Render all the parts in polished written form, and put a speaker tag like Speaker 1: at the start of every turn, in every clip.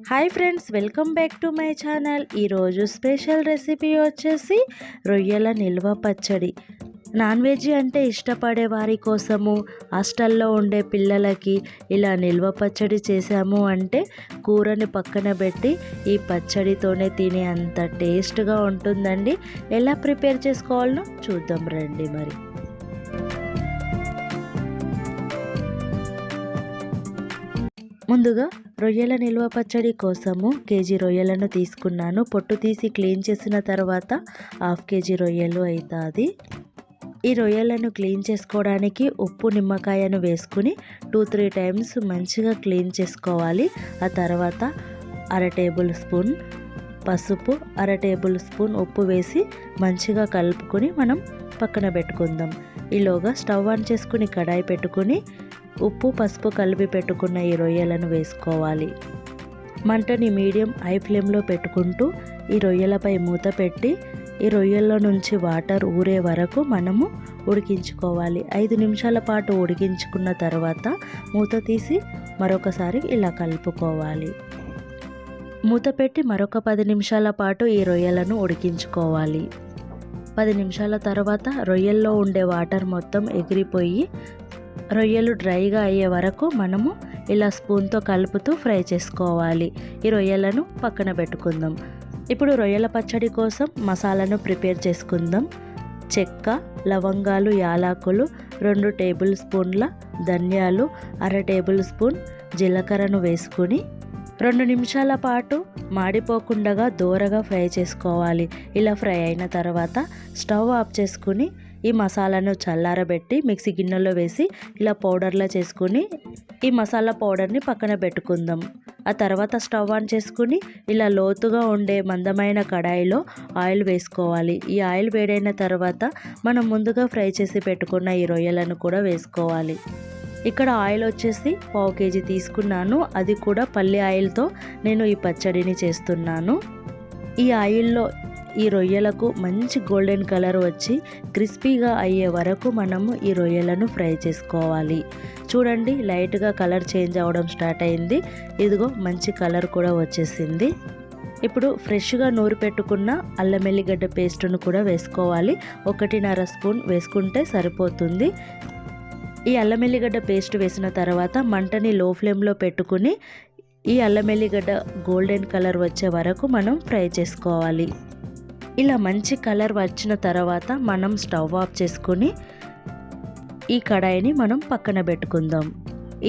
Speaker 1: Hi friends, welcome back to my channel. ఈరోజు special recipe వచ్చేసి రొయ్యల నిల్వ పచ్చడి. నాన్ వెజ్ అంటే ఇష్టపడే వారి కోసము, హాస్టల్లో ఉండే పిల్లలకి ఇలా నిల్వ పచ్చడి చేసాము అంటే కూరని పక్కన పెట్టి ఈ పచ్చడితోనే తినే అంత టేస్ట్గా ఉంటుందండి. ఎలా ప్రిపేర్ చేసుకోవాలో చూద్దాం రండి. మరి ముందుగా రొయ్యల నిల్వ పచ్చడి కోసము కేజీ రొయ్యలను తీసుకున్నాను. పొట్టు తీసి క్లీన్ చేసిన తర్వాత హాఫ్ కేజీ రొయ్యలు అవుతుంది. ఈ రొయ్యలను క్లీన్ చేసుకోవడానికి ఉప్పు నిమ్మకాయను వేసుకుని 2-3 టైమ్స్ మంచిగా క్లీన్ చేసుకోవాలి. ఆ తర్వాత 1/2 టేబుల్ స్పూన్ పసుపు, 1/2 టేబుల్ స్పూన్ ఉప్పు వేసి మంచిగా కలుపుకొని మనం పక్కన పెట్టుకుందాం. ఈలోగా స్టవ్ ఆన్ చేసుకుని కడాయి పెట్టుకుని ఉప్పు పసుపు కలిపి పెట్టుకున్న ఈ రొయ్యలను వేసుకోవాలి. మంటని మీడియం హై ఫ్లేమ్లో పెట్టుకుంటూ ఈ రొయ్యలపై మూత పెట్టి ఈ రొయ్యల్లో నుంచి వాటర్ ఊరే వరకు మనము ఉడికించుకోవాలి. 5 నిమిషాల పాటు ఉడికించుకున్న తర్వాత మూత తీసి మరొకసారి ఇలా కలుపుకోవాలి. మూత పెట్టి మరొక 10 నిమిషాల పాటు ఈ రొయ్యలను ఉడికించుకోవాలి. 10 నిమిషాల తర్వాత రొయ్యల్లో ఉండే వాటర్ మొత్తం ఎగిరిపోయి రొయ్యలు డ్రైగా అయ్యే వరకు మనము ఇలా స్పూన్తో కలుపుతూ ఫ్రై చేసుకోవాలి. ఈ రొయ్యలను పక్కన పెట్టుకుందాం. ఇప్పుడు రొయ్యల పచ్చడి కోసం మసాలాను ప్రిపేర్ చేసుకుందాం. చెక్క, లవంగాలు, యాలకులు, 2 టేబుల్ స్పూన్ల ధనియాలు, 1/2 టేబుల్ స్పూన్ జీలకర్రను వేసుకుని 2 నిమిషాల పాటు మాడిపోకుండా దోరగా ఫ్రై చేసుకోవాలి. ఇలా ఫ్రై అయిన తర్వాత స్టవ్ ఆఫ్ చేసుకుని ఈ మసాలాను చల్లారబెట్టి మిక్సీ గిన్నెలో వేసి ఇలా పౌడర్లా చేసుకుని ఈ మసాలా పౌడర్ని పక్కన పెట్టుకుందాం. ఆ తర్వాత స్టవ్ ఆన్ చేసుకుని ఇలా లోతుగా ఉండే మందమైన కడాయిలో ఆయిల్ వేసుకోవాలి. ఈ ఆయిల్ వేడైన తర్వాత మనం ముందుగా ఫ్రై చేసి పెట్టుకున్న ఈ రొయ్యలను కూడా వేసుకోవాలి. ఇక్కడ ఆయిల్ వచ్చేసి 1/2 కేజీ తీసుకున్నాను. అది కూడా పల్లి ఆయిల్తో నేను ఈ పచ్చడిని చేస్తున్నాను. ఈ ఆయిల్లో ఈ రొయ్యలకు మంచి గోల్డెన్ కలర్ వచ్చి క్రిస్పీగా అయ్యే వరకు మనము ఈ రొయ్యలను ఫ్రై చేసుకోవాలి. చూడండి, లైట్గా కలర్ చేంజ్ అవ్వడం స్టార్ట్ అయింది. ఇదిగో మంచి కలర్ కూడా వచ్చేసింది. ఇప్పుడు ఫ్రెష్గా నూరి పెట్టుకున్న అల్లం వెల్లిగడ్డ పేస్టును కూడా వేసుకోవాలి. 1.5 స్పూన్ వేసుకుంటే సరిపోతుంది. ఈ అల్లం వెల్లిగడ్డ పేస్ట్ వేసిన తర్వాత మంటని లో ఫ్లేమ్లో పెట్టుకుని ఈ అల్లం వెల్లిగడ్డ గోల్డెన్ కలర్ వచ్చే వరకు మనం ఫ్రై చేసుకోవాలి. ఇలా మంచి కలర్ వచ్చిన తర్వాత మనం స్టవ్ ఆఫ్ చేసుకుని ఈ కడాయిని మనం పక్కన పెట్టుకుందాం.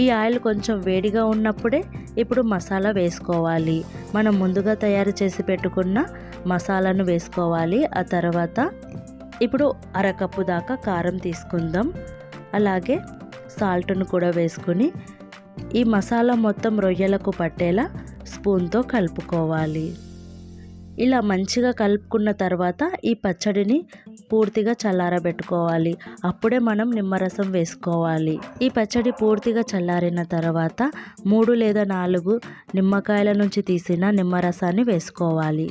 Speaker 1: ఈ ఆయిల్ కొంచెం వేడిగా ఉన్నప్పుడే ఇప్పుడు మసాలా వేసుకోవాలి. మనం ముందుగా తయారు చేసి పెట్టుకున్న మసాలాను వేసుకోవాలి. ఆ తర్వాత ఇప్పుడు 1/2 కప్పు దాకా కారం తీసుకుందాం. అలాగే సాల్ట్ను కూడా వేసుకుని ఈ మసాలా మొత్తం రొయ్యలకు పట్టేలా స్పూన్తో కలుపుకోవాలి. ఇలా మంచిగా కలుపుకున్న తర్వాత ఈ పచ్చడిని పూర్తిగా చల్లారబెట్టుకోవాలి. అప్పుడే మనం నిమ్మరసం వేసుకోవాలి. ఈ పచ్చడి పూర్తిగా చల్లారిన తర్వాత 3 లేదా 4 నిమ్మకాయల నుంచి తీసిన నిమ్మరసాన్ని వేసుకోవాలి.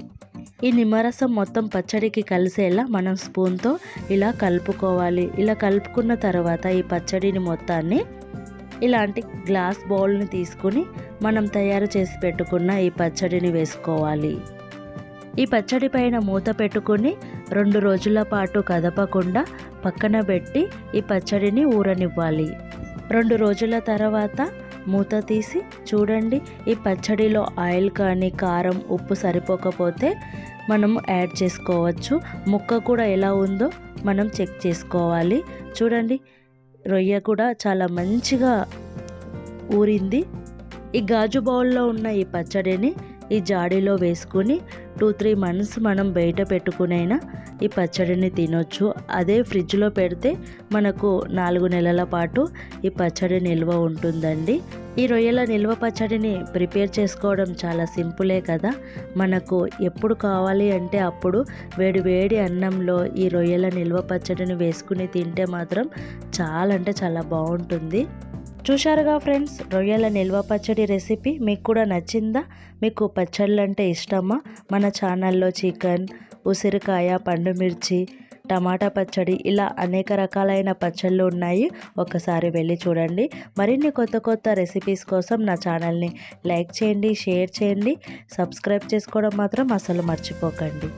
Speaker 1: ఈ నిమ్మరసం మొత్తం పచ్చడికి కలిసేలా మనం స్పూన్తో ఇలా కలుపుకోవాలి. ఇలా కలుపుకున్న తర్వాత ఈ పచ్చడిని మొత్తాన్ని ఇలాంటి గ్లాస్ బౌల్ని తీసుకుని మనం తయారు చేసి పెట్టుకున్న ఈ పచ్చడిని వేసుకోవాలి. ఈ పచ్చడి పైన మూత పెట్టుకుని 2 రోజుల పాటు కదపకుండా పక్కన పెట్టి ఈ పచ్చడిని ఊరనివ్వాలి. 2 రోజుల తర్వాత మూత తీసి చూడండి, ఈ పచ్చడిలో ఆయిల్ కానీ కారం ఉప్పు సరిపోకపోతే మనం యాడ్ చేసుకోవచ్చు. ముక్క కూడా ఎలా ఉందో మనం చెక్ చేసుకోవాలి. చూడండి, రొయ్య కూడా చాలా మంచిగా ఊరింది. ఈ గాజు బౌల్లో ఉన్న ఈ పచ్చడిని ఈ జాడీలో వేసుకుని 2-3 మంత్స్ మనం బయట పెట్టుకునైనా ఈ పచ్చడిని తినొచ్చు. అదే ఫ్రిడ్జ్లో పెడితే మనకు 4 నెలల పాటు ఈ పచ్చడి నిల్వ ఉంటుందండి. ఈ రొయ్యల నిల్వ పచ్చడిని ప్రిపేర్ చేసుకోవడం చాలా సింపులే కదా. మనకు ఎప్పుడు కావాలి అంటే అప్పుడు వేడి వేడి అన్నంలో ఈ రొయ్యల నిల్వ పచ్చడిని వేసుకుని తింటే మాత్రం చాలా అంటే చాలా బాగుంటుంది. చూశారుగా ఫ్రెండ్స్, రొయ్యల నిల్వ పచ్చడి రెసిపీ మీకు కూడా నచ్చిందా? మీకు పచ్చళ్ళు అంటే ఇష్టమా? మన ఛానల్లో చికెన్, ఉసిరికాయ, పండుమిర్చి, టమాటా పచ్చడి, ఇలా అనేక రకాలైన పచ్చళ్ళు ఉన్నాయి. ఒకసారి వెళ్ళి చూడండి. మరిన్ని కొత్త కొత్త రెసిపీస్ కోసం నా ఛానల్ని లైక్ చేయండి, షేర్ చేయండి, సబ్స్క్రైబ్ చేసుకోవడం మాత్రం అసలు మర్చిపోకండి.